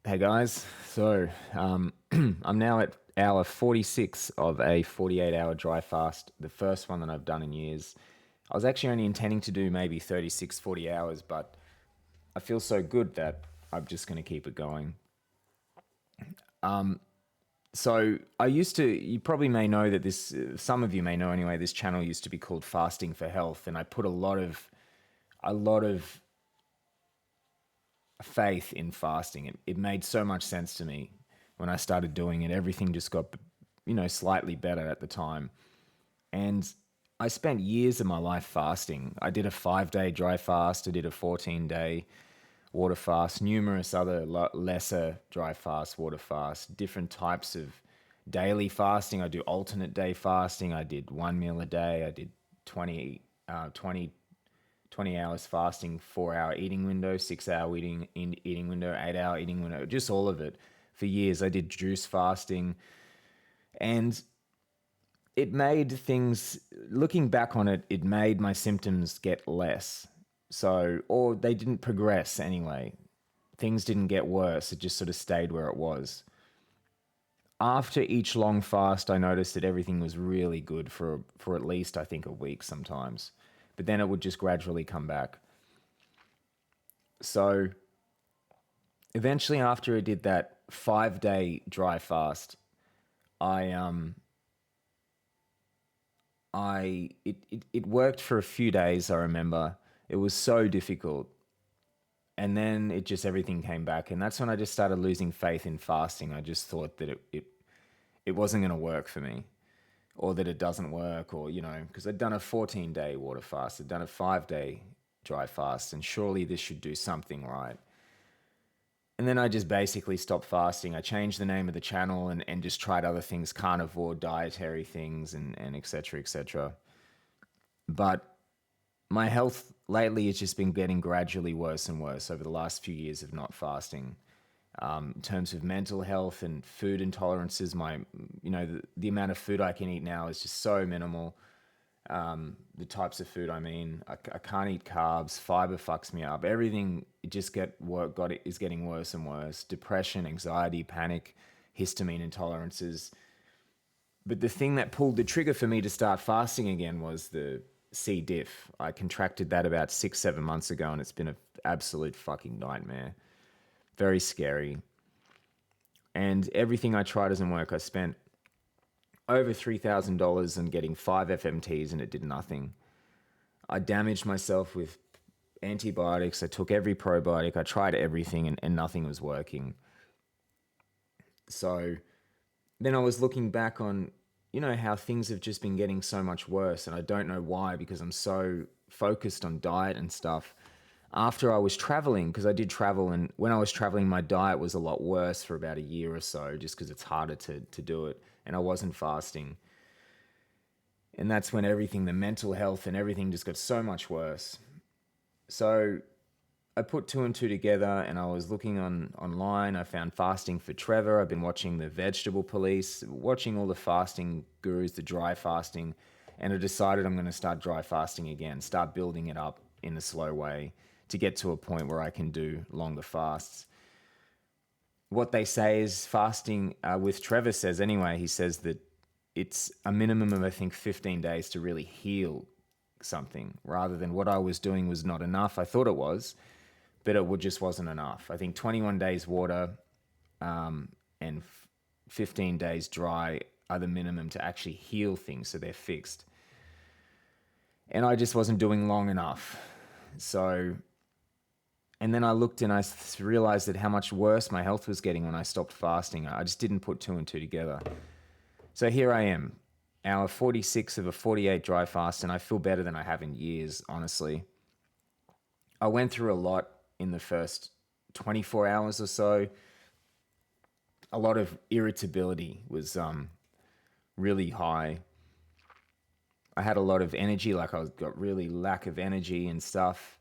Hey guys, I'm now at hour 46 of a 48-hour dry fast, the first one that I've done in years. I was actually only intending to do maybe 36, 40 hours, but I feel so good that I'm just going to keep it going. So I used to, you probably may know that some of you may know anyway, this channel used to be called Fasting for Health, and I put a lot of faith in fasting. It made so much sense to me when I started doing it. Everything just got, slightly better at the time. And I spent years of my life fasting. I did a 5 day dry fast, I did a 14-day water fast, numerous other lesser dry fasts, water fasts, different types of daily fasting. I do alternate day fasting. I did 1 meal a day. I did 20 hours fasting, 4 hour eating window, 6 hour eating window, 8 hour eating window, just all of it for years. I did juice fasting, and it made things, looking back on it, it made my symptoms get less. So, or they didn't progress anyway. Things didn't get worse. It just sort of stayed where it was. After each long fast, I noticed that everything was really good for at least, I think, a week sometimes. But then it would just gradually come back. So eventually, after I did that 5 day dry fast, I it worked for a few days. I remember it was so difficult, and then everything came back, and that's when I just started losing faith in fasting. I just thought that it wasn't going to work for me, or that it doesn't work, or because I'd done a 14-day water fast, I'd done a 5 day dry fast, and surely this should do something right. And then I just basically stopped fasting. I changed the name of the channel and just tried other things, carnivore, dietary things, and et cetera, et cetera. But my health lately has just been getting gradually worse and worse over the last few years of not fasting. In terms of mental health and food intolerances, the amount of food I can eat now is just so minimal. The types of food, I can't eat carbs. Fiber fucks me up. Everything is getting worse and worse. Depression, anxiety, panic, histamine intolerances. But the thing that pulled the trigger for me to start fasting again was the C. diff. I contracted that about 6, 7 months ago, and it's been an absolute fucking nightmare. Very scary. And everything I try doesn't work. I spent over $3,000 on getting 5 FMTs, and it did nothing. I damaged myself with antibiotics. I took every probiotic. I tried everything, and nothing was working. So then I was looking back on, how things have just been getting so much worse, and I don't know why, because I'm so focused on diet and stuff. After I was traveling, because I did travel, and when I was traveling, my diet was a lot worse for about a year or so, just because it's harder to do it, and I wasn't fasting. And that's when the mental health and everything just got so much worse. So I put two and two together, and I was looking online. I found Fasting for Trevor. I've been watching the Vegetable Police, watching all the fasting gurus, the dry fasting, and I decided I'm going to start dry fasting again, start building it up in a slow way to get to a point where I can do longer fasts. What they say is fasting, with Trevor says anyway, he says that it's a minimum of, I think, 15 days to really heal something, rather than what I was doing was not enough. I thought it was, but just wasn't enough. I think 21 days water and 15 days dry are the minimum to actually heal things, so they're fixed. And I just wasn't doing long enough. So, and then I looked and I realized that how much worse my health was getting when I stopped fasting. I just didn't put two and two together. So here I am, hour 46 of a 48 dry fast, and I feel better than I have in years, honestly. I went through a lot in the first 24 hours or so. A lot of irritability was really high. I had a lot of energy, like I got really lack of energy and stuff.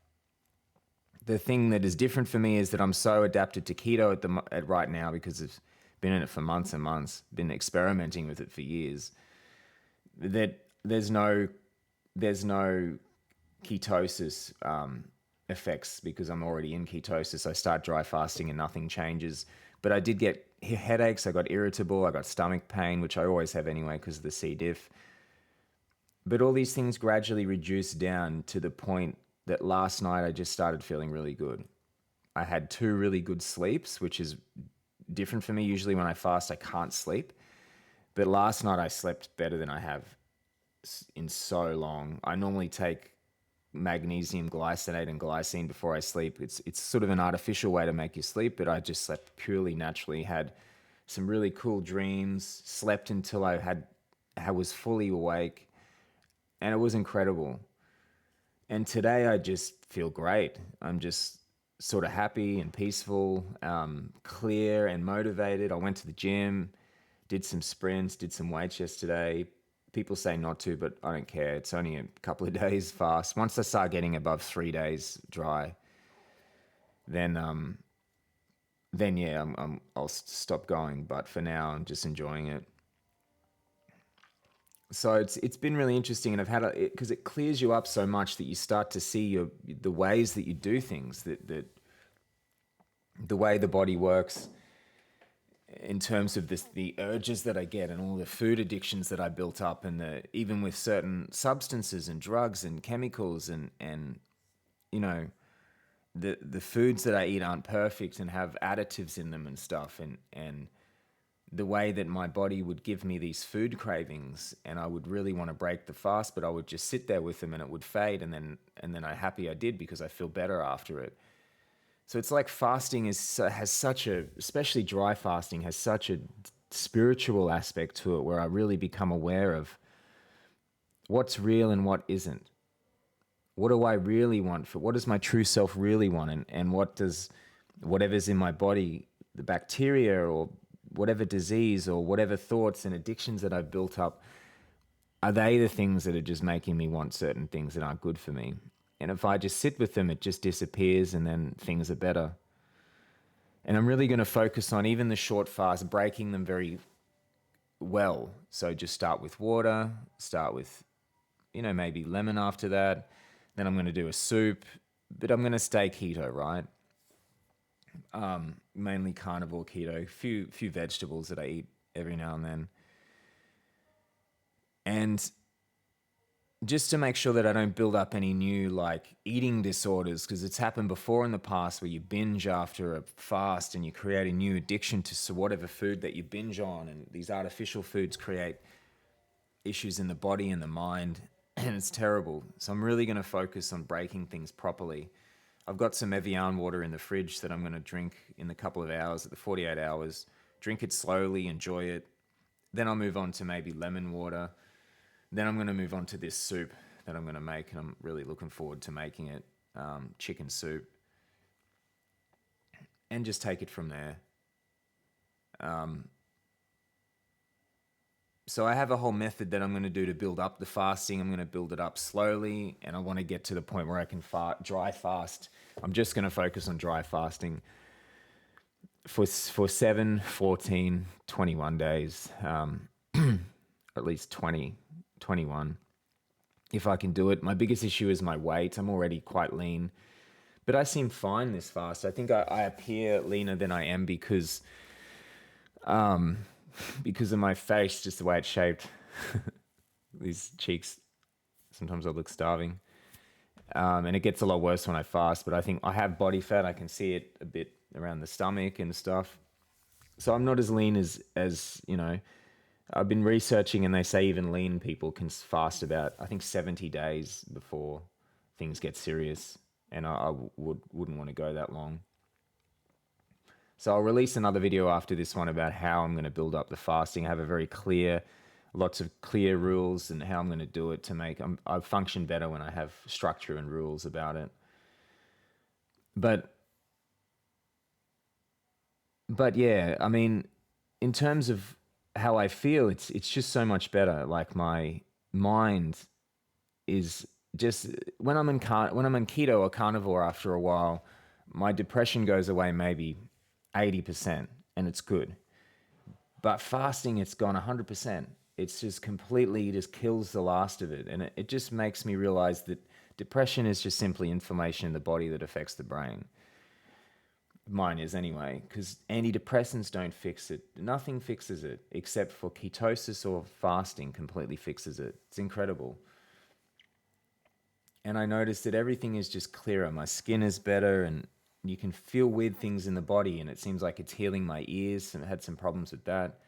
The thing that is different for me is that I'm so adapted to keto at right now, because I've been in it for months and months, been experimenting with it for years, that there's no ketosis effects because I'm already in ketosis. I start dry fasting and nothing changes. But I did get headaches, I got irritable, I got stomach pain, which I always have anyway because of the C. diff. But all these things gradually reduced down to the point that last night I just started feeling really good. I had 2 really good sleeps, which is different for me. Usually when I fast, I can't sleep. But last night I slept better than I have in so long. I normally take magnesium glycinate and glycine before I sleep. It's sort of an artificial way to make you sleep, but I just slept purely naturally. Had some really cool dreams. Slept until I was fully awake, and it was incredible. And today I just feel great. I'm just sort of happy and peaceful, clear and motivated. I went to the gym, did some sprints, did some weights yesterday. People say not to, but I don't care. It's only a couple of days fast. Once I start getting above 3 days dry, then yeah, I'll stop going. But for now, I'm just enjoying it. So it's been really interesting, and I've had because it clears you up so much that you start to see the ways that you do things, that the way the body works in terms of the urges that I get and all the food addictions that I built up, and even with certain substances and drugs and chemicals, and you know the foods that I eat aren't perfect and have additives in them and stuff, and the way that my body would give me these food cravings, and I would really want to break the fast, but I would just sit there with them and it would fade, and then I'm happy I did because I feel better after it. So it's like fasting has such a, especially dry fasting, has such a spiritual aspect to it, where I really become aware of what's real and what isn't. What do I really want? What does my true self really want? And what does whatever's in my body, the bacteria or whatever disease or whatever thoughts and addictions that I've built up, are they the things that are just making me want certain things that aren't good for me? And if I just sit with them, it just disappears, and then things are better. And I'm really going to focus on even the short fast, breaking them very well. So just start with water, start with, maybe lemon after that. Then I'm going to do a soup, but I'm going to stay keto, right? Mainly carnivore keto, few vegetables that I eat every now and then. And just to make sure that I don't build up any new like eating disorders, because it's happened before in the past where you binge after a fast and you create a new addiction to whatever food that you binge on, and these artificial foods create issues in the body and the mind, and it's terrible. So I'm really going to focus on breaking things properly. I've got some Evian water in the fridge that I'm going to drink in a couple of hours, at the 48 hours. Drink it slowly, enjoy it. Then I'll move on to maybe lemon water. Then I'm going to move on to this soup that I'm going to make, and I'm really looking forward to making it, chicken soup, and just take it from there. So I have a whole method that I'm going to do to build up the fasting. I'm going to build it up slowly, and I want to get to the point where I can dry fast. I'm just going to focus on dry fasting for 7, 14, 21 days, at least 20, 21. If I can do it. My biggest issue is my weight. I'm already quite lean, but I seem fine this fast. I think I appear leaner than I am because of my face, just the way it's shaped. These cheeks, sometimes I look starving. And it gets a lot worse when I fast, but I think I have body fat. I can see it a bit around the stomach and stuff. So I'm not as lean as I've been researching, and they say even lean people can fast about, I think, 70 days before things get serious. And I wouldn't want to go that long. So I'll release another video after this one about how I'm going to build up the fasting. I have a very lots of clear rules and how I'm going to do it to make I function better when I have structure and rules about it. But yeah, I mean, in terms of how I feel, it's just so much better. Like my mind is just when I'm in keto or carnivore, after a while, my depression goes away maybe 80%, and it's good. But fasting, it's gone 100%. It's just completely just kills the last of it, and it just makes me realize that Depression is just simply inflammation in the body that affects the brain. Mine is anyway, because antidepressants don't fix it. Nothing fixes it except for ketosis or fasting completely fixes it. It's incredible. And I noticed that everything is just clearer. My skin is better, and you can feel weird things in the body, and it seems like it's healing my ears, and I had some problems with that.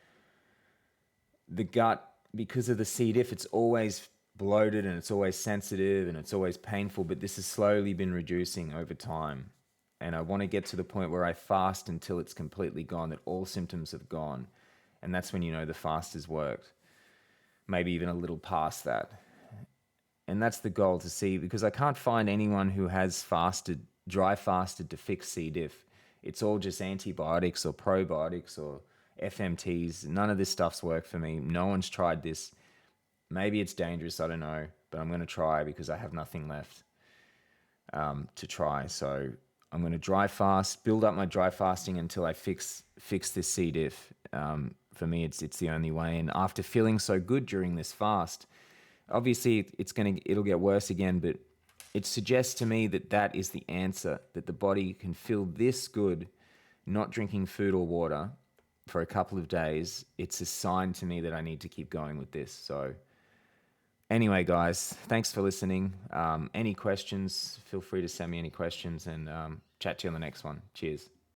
The gut, because of the C. diff, it's always bloated and it's always sensitive and it's always painful, but this has slowly been reducing over time. And I want to get to the point where I fast until it's completely gone, that all symptoms have gone. And that's when you know the fast has worked. Maybe even a little past that. And that's the goal to see, because I can't find anyone who has fasted, dry fasted to fix C. diff. It's all just antibiotics or probiotics or FMTs. None of this stuff's worked for me. No one's tried this. Maybe it's dangerous, I don't know, but I'm going to try because I have nothing left to try. So I'm going to dry fast, build up my dry fasting until I fix this C. diff. For me, it's the only way. And after feeling so good during this fast, obviously it'll get worse again, but it suggests to me that that is the answer, that the body can feel this good, not drinking food or water for a couple of days. It's a sign to me that I need to keep going with this. So anyway, guys, thanks for listening. Any questions, feel free to send me any questions, and chat to you on the next one. Cheers.